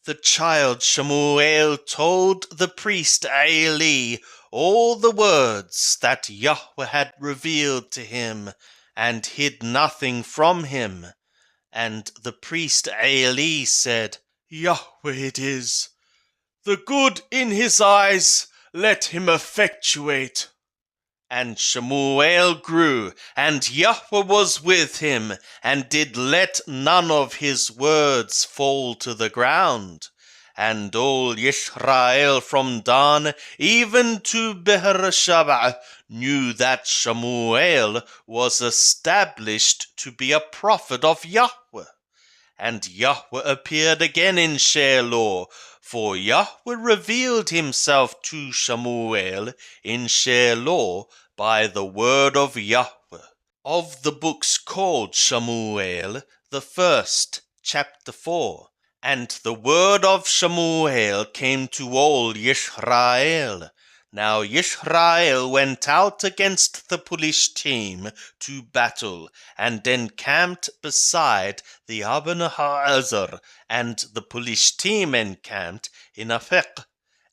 the child Shemuel told the priest Eli all the words that Yahweh had revealed to him, and hid nothing from him. And the priest Eli said, Yahweh it is. The good in his eyes let him effectuate. And Shemuel grew, and Yahweh was with him, and did let none of his words fall to the ground. And all Yisrael from Dan even to Beersheba knew that Shemuel was established to be a prophet of Yahweh. And Yahweh appeared again in Shiloh, for Yahweh revealed himself to Shemuel in Shiloh by the word of Yahweh. Of the books called Shemuel, the first, chapter 4. And the word of Shemuel came to all Yisrael. Now Yisrael went out against the Philistine to battle, and encamped beside the Aben-Haezer, and the Philistine encamped in Aphek.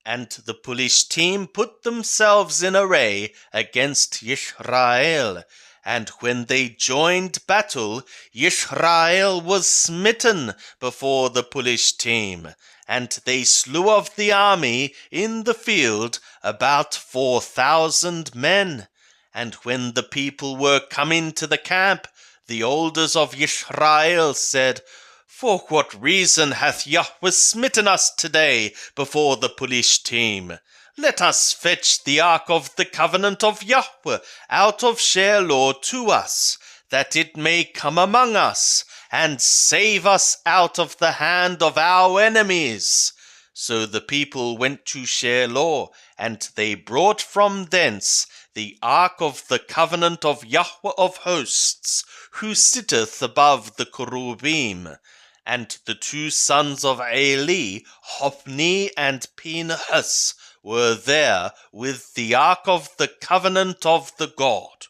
And the Philistine put themselves in array against Yisrael. And when they joined battle, Yisrael was smitten before the Philistine, and they slew of the army in the field about 4,000 men. And when the people were come into the camp, the elders of Yisrael said, For what reason hath Yahweh smitten us today before the Philistine? Let us fetch the ark of the covenant of Yahweh out of Shiloh to us, that it may come among us, and save us out of the hand of our enemies. So the people went to Shiloh, and they brought from thence the ark of the covenant of Yahweh of hosts, who sitteth above the cherubim. And the two sons of Eli, Hophni and Phinehas, were there with the ark of the covenant of the God.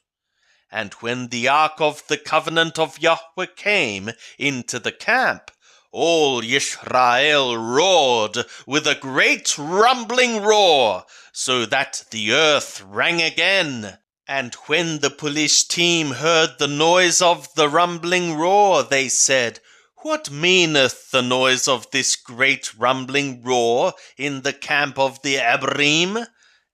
And when the ark of the covenant of Yahweh came into the camp, all Yisrael roared with a great rumbling roar, so that the earth rang again. And when the Philistine heard the noise of the rumbling roar, they said, What meaneth the noise of this great rumbling roar in the camp of the Abrim?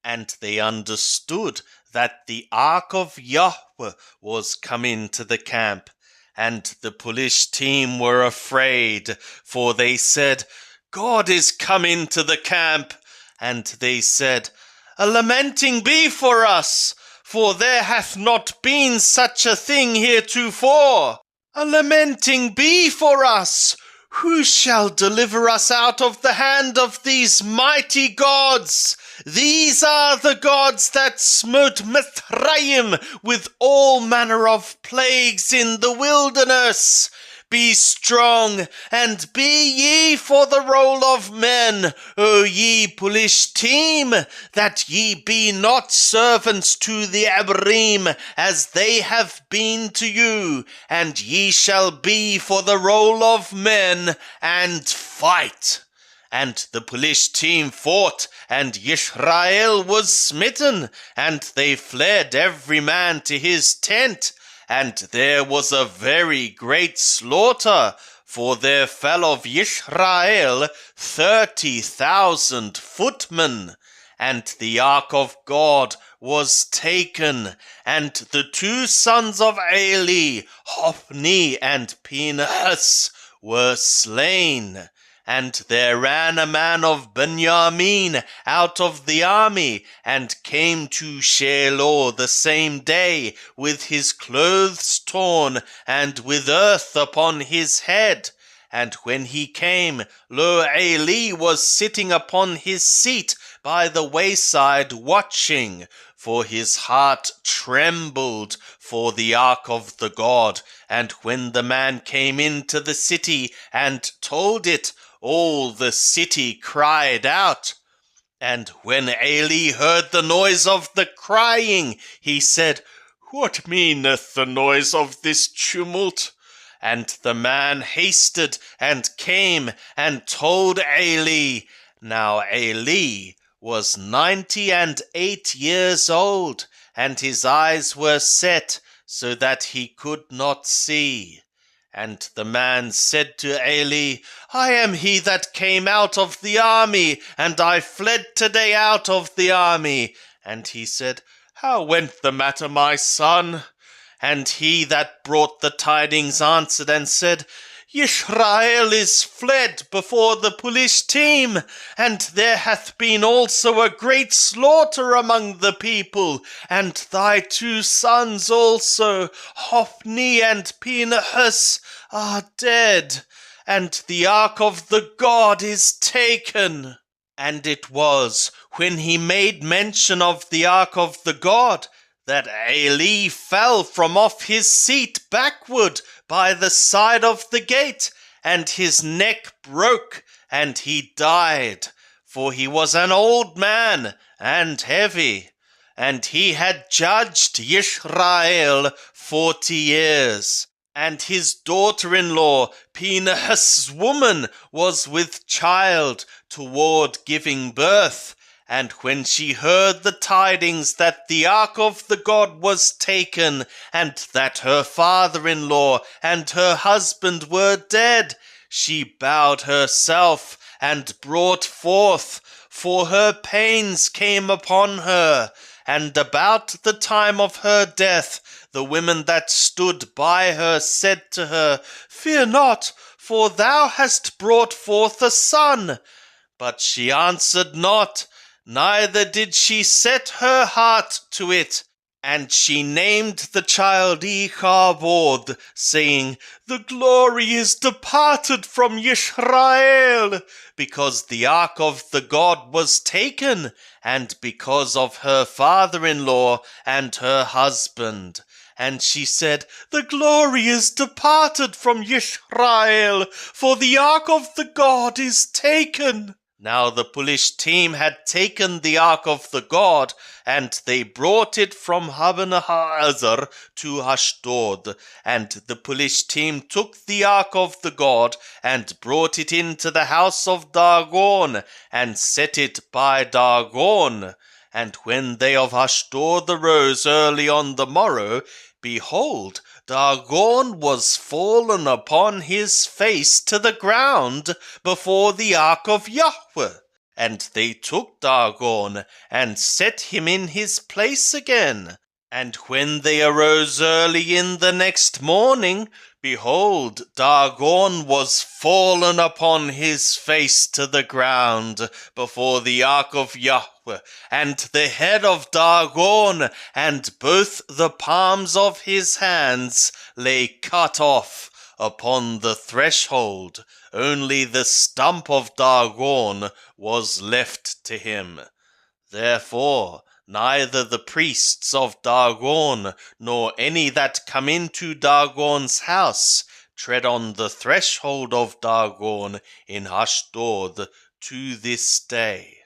And they understood that the ark of Yahweh was come into the camp. And the Philistine were afraid, for they said, God is come into the camp. And they said, A lamenting be for us, for there hath not been such a thing heretofore. A lamenting be for us! Who shall deliver us out of the hand of these mighty gods? These are the gods that smote Mithraim with all manner of plagues in the wilderness. Be strong, and be ye for the roll of men, O ye Philistine, that ye be not servants to the Abrim, as they have been to you, and ye shall be for the roll of men, and fight. And the Philistine fought, and Yisrael was smitten, and they fled every man to his tent. And there was a very great slaughter, for there fell of Yisrael 30,000 footmen. And the ark of God was taken, and the two sons of Eli, Hophni and Phinehas, were slain. And there ran a man of Benjamin out of the army, and came to Shiloh the same day, with his clothes torn, and with earth upon his head. And when he came, lo, Eli was sitting upon his seat by the wayside watching, for his heart trembled for the ark of the God. And when the man came into the city and told it, all the city cried out. And when Eli heard the noise of the crying, he said, What meaneth the noise of this tumult? And the man hasted and came and told Eli. Now Eli was 98 years old, and his eyes were set so that he could not see. And the man said to Eli, I am he that came out of the army, and I fled today out of the army. And he said, How went the matter, my son? And he that brought the tidings answered and said, Yisrael is fled before the police team, and there hath been also a great slaughter among the people, and thy 2 sons also, Hophni and Phinehas, are dead, and the ark of the God is taken. And it was, when he made mention of the ark of the God, that Eli fell from off his seat backward by the side of the gate, and his neck broke, and he died, for he was an old man and heavy, and he had judged Yisrael 40 years. And his daughter-in-law, Phinehas' woman, was with child toward giving birth. And when she heard the tidings that the ark of the God was taken, and that her father-in-law and her husband were dead, she bowed herself and brought forth, for her pains came upon her. And about the time of her death, the women that stood by her said to her, Fear not, for thou hast brought forth a son. But she answered not, neither did she set her heart to it. And she named the child Ichabod, saying, The glory is departed from Yisrael, because the ark of the God was taken, and because of her father-in-law and her husband. And she said, The glory is departed from Yisrael, for the ark of the God is taken. Now the police team had taken the ark of the God, and they brought it from Habenahazar to Ashdod. And the police team took the ark of the God, and brought it into the house of Dagon, and set it by Dagon. And when they of Ashdod arose early on the morrow, behold, Dagon was fallen upon his face to the ground before the ark of Yahweh. And they took Dagon and set him in his place again. And when they arose early in the next morning, behold, Dagon was fallen upon his face to the ground before the ark of Yahweh, and the head of Dagon and both the palms of his hands lay cut off upon the threshold. Only the stump of Dagon was left to him. Therefore, neither the priests of Dagon, nor any that come into Dagon's house, tread on the threshold of Dagon in Ashdod to this day.